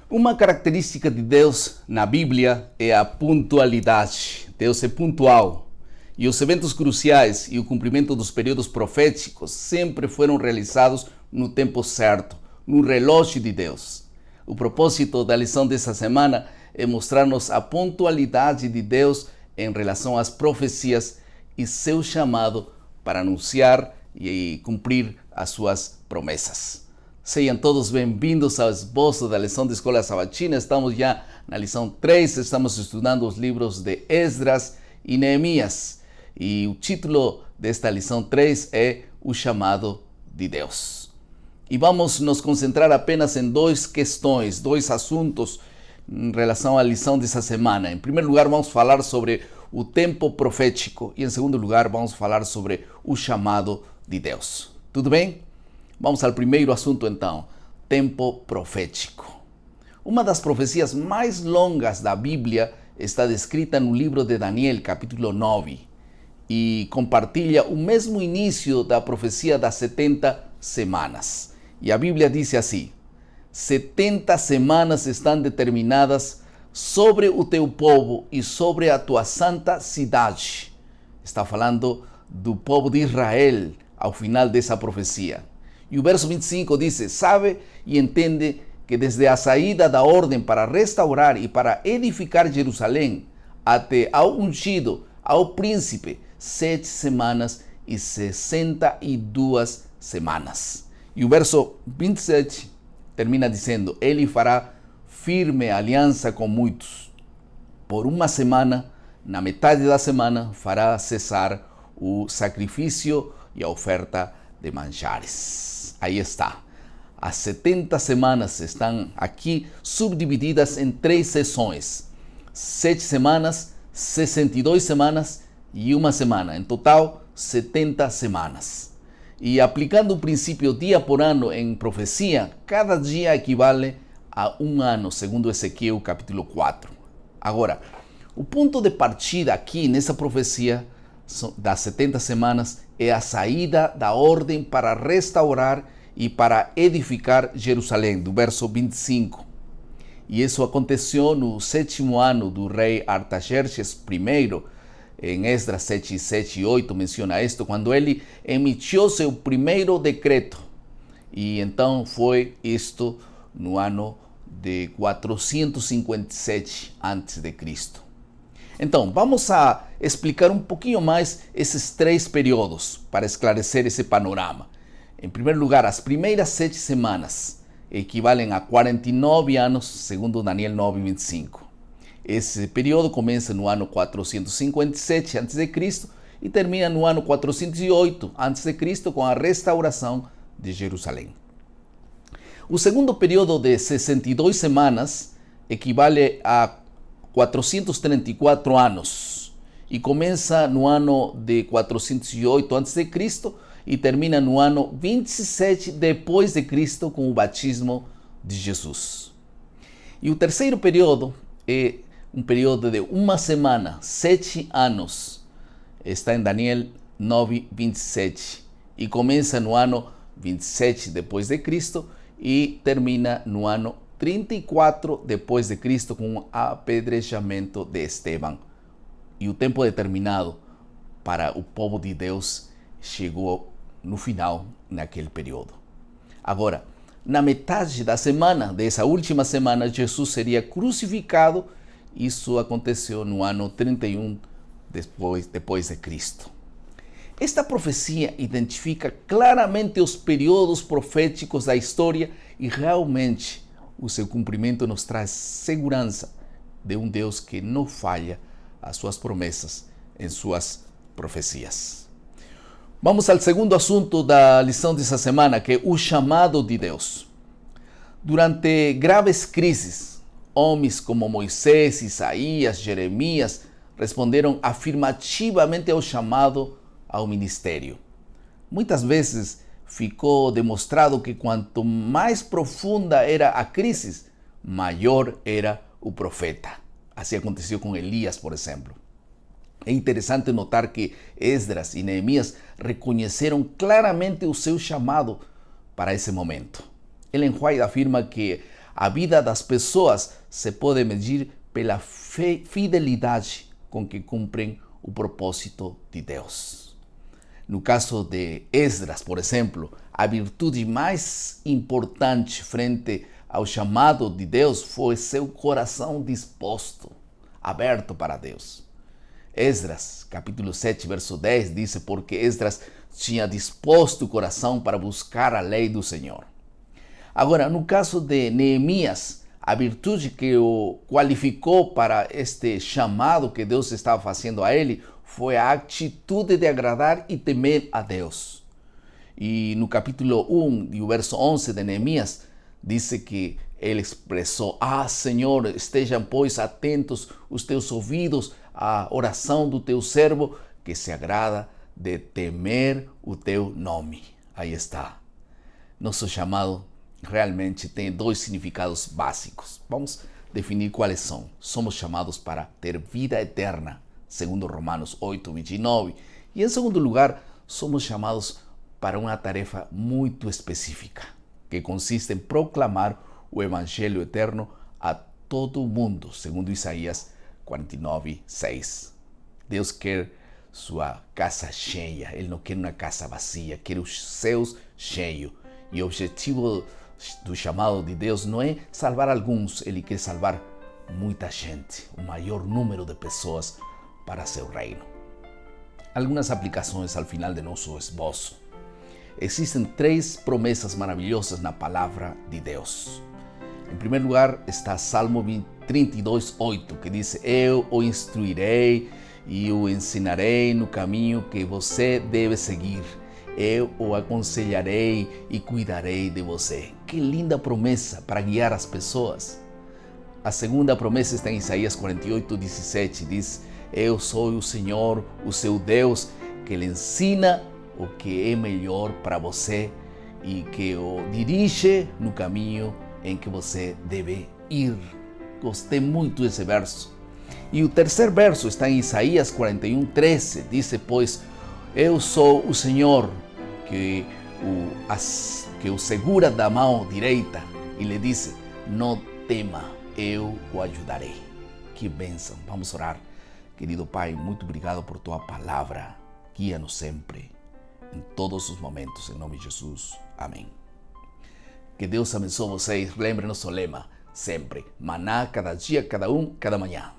Uma característica de Deus na Bíblia é a pontualidade. Deus é pontual. E os eventos cruciais e o cumprimento dos períodos proféticos sempre foram realizados no tempo certo, no relógio de Deus. O propósito da lição dessa semana é mostrar-nos a pontualidade de Deus em relação às profecias e seu chamado para anunciar e cumprir as suas promessas. Sejam todos bem-vindos ao esboço da lição de Escola Sabatina. Estamos já na lição 3, estamos estudando os livros de Esdras e Neemias. E o título desta lição 3 é O Chamado de Deus. E vamos nos concentrar apenas em dois assuntos em relação à lição dessa semana. Em primeiro lugar, vamos falar sobre o tempo profético e em segundo lugar, vamos falar sobre o chamado de Deus. Tudo bem? Vamos ao primeiro assunto então, tempo profético. Uma das profecias mais longas da Bíblia está descrita no livro de Daniel, capítulo 9, e compartilha o mesmo início da profecia das 70 semanas. E a Bíblia diz assim: 70 semanas estão determinadas sobre o teu povo e sobre a tua santa cidade. Está falando do povo de Israel ao final dessa profecia. E o verso 25 diz: sabe e entende que desde a saída da ordem para restaurar e para edificar Jerusalém até ao ungido, ao príncipe, 7 semanas e 62 semanas. E o verso 27 termina dizendo: ele fará firme aliança com muitos. Por uma semana, na metade da semana, fará cessar o sacrifício e a oferta de manjares. Aí está. As 70 semanas estão aqui subdivididas em 3 sessões. 7 semanas, 62 semanas e uma semana. Em total, 70 semanas. E aplicando o princípio dia por ano em profecia, cada dia equivale a um ano, segundo Ezequiel capítulo 4. Agora, o ponto de partida aqui nessa profecia das 70 semanas é a saída da ordem para restaurar e para edificar Jerusalém, do verso 25. E isso aconteceu no 7º ano do rei Artaxerxes I, em Esdras 7, 7 e 8 menciona isto, quando ele emitiu seu primeiro decreto. E então foi isto no ano de 457 a.C. Então, vamos a explicar um pouquinho mais esses 3 períodos para esclarecer esse panorama. Em primeiro lugar, as primeiras 7 semanas equivalem a 49 anos, segundo Daniel 9, 25. Esse período começa no ano 457 a.C. e termina no ano 408 a.C. com a restauração de Jerusalém. O segundo período de 62 semanas equivale a 434 anos e começa no ano de 408 a.C. e termina no ano 27 depois de Cristo com o batismo de Jesus. E o terceiro período é um período de uma semana, 7 anos. Está em Daniel 9, 27 e começa no ano 27 depois de Cristo e termina no ano 34 depois de Cristo com o apedrejamento de Estevão. E o tempo determinado para o povo de Deus chegou no final naquele período. Agora, na metade da semana, dessa última semana, Jesus seria crucificado. Isso aconteceu no ano 31 depois de Cristo. Esta profecia identifica claramente os períodos proféticos da história e realmente o seu cumprimento nos traz segurança de um Deus que não falha as suas promessas em suas profecias. Vamos ao segundo assunto da lição dessa semana, que é o chamado de Deus. Durante graves crises, homens como Moisés, Isaías, Jeremias responderam afirmativamente ao chamado ao ministério. Muitas vezes ficou demonstrado que quanto mais profunda era a crise, maior era o profeta. Assim aconteceu com Elias, por exemplo. É interessante notar que Esdras e Neemias reconheceram claramente o seu chamado para esse momento. Ellen White afirma que A vida das pessoas se pode medir pela fidelidade com que cumprem o propósito de Deus. No caso de Esdras, por exemplo, a virtude mais importante frente ao chamado de Deus foi seu coração disposto, aberto para Deus. Esdras, capítulo 7, verso 10, diz: porque Esdras tinha disposto o coração para buscar a lei do Senhor. Agora, no caso de Neemias, a virtude que o qualificou para este chamado que Deus estava fazendo a ele foi a atitude de agradar e temer a Deus. E no capítulo 1 e o verso 11 de Neemias, diz que ele expressou: Senhor, estejam, pois, atentos os teus ouvidos à oração do teu servo, que se agrada de temer o teu nome. Aí está. Nosso chamado realmente tem dois significados básicos. Vamos definir quais são. Somos chamados para ter vida eterna, segundo Romanos 8, 29. E em segundo lugar, somos chamados para uma tarefa muito específica, que consiste em proclamar o Evangelho eterno a todo o mundo, segundo Isaías 49, 6. Deus quer sua casa cheia, Ele não quer uma casa vazia, quer os céus cheios. E o objetivo do chamado de Deus não é salvar alguns, Ele quer salvar muita gente, o maior número de pessoas para seu reino. Algumas aplicações ao final de nosso esboço. Existem 3 promessas maravilhosas na palavra de Deus. Em primeiro lugar está Salmo 32, 8, que diz: eu o instruirei e o ensinarei no caminho que você deve seguir. Eu o aconselharei e cuidarei de você. Que linda promessa para guiar as pessoas. A segunda promessa está em Isaías 48, 17. Diz: eu sou o Senhor, o seu Deus, que lhe ensina o que é melhor para você e que o dirige no caminho em que você deve ir. Gostei muito desse verso. E o terceiro verso está em Isaías 41, 13. Diz: pois eu sou o Senhor que o segura da mão direita e lhe disse: não tema, eu o ajudarei. Que bênção. Vamos orar. Querido Pai, muito obrigado por tua palavra. Guia-nos sempre, em todos os momentos, em nome de Jesus. Amém. Que Deus abençoe vocês. Lembre nosso lema sempre: maná cada dia, cada manhã.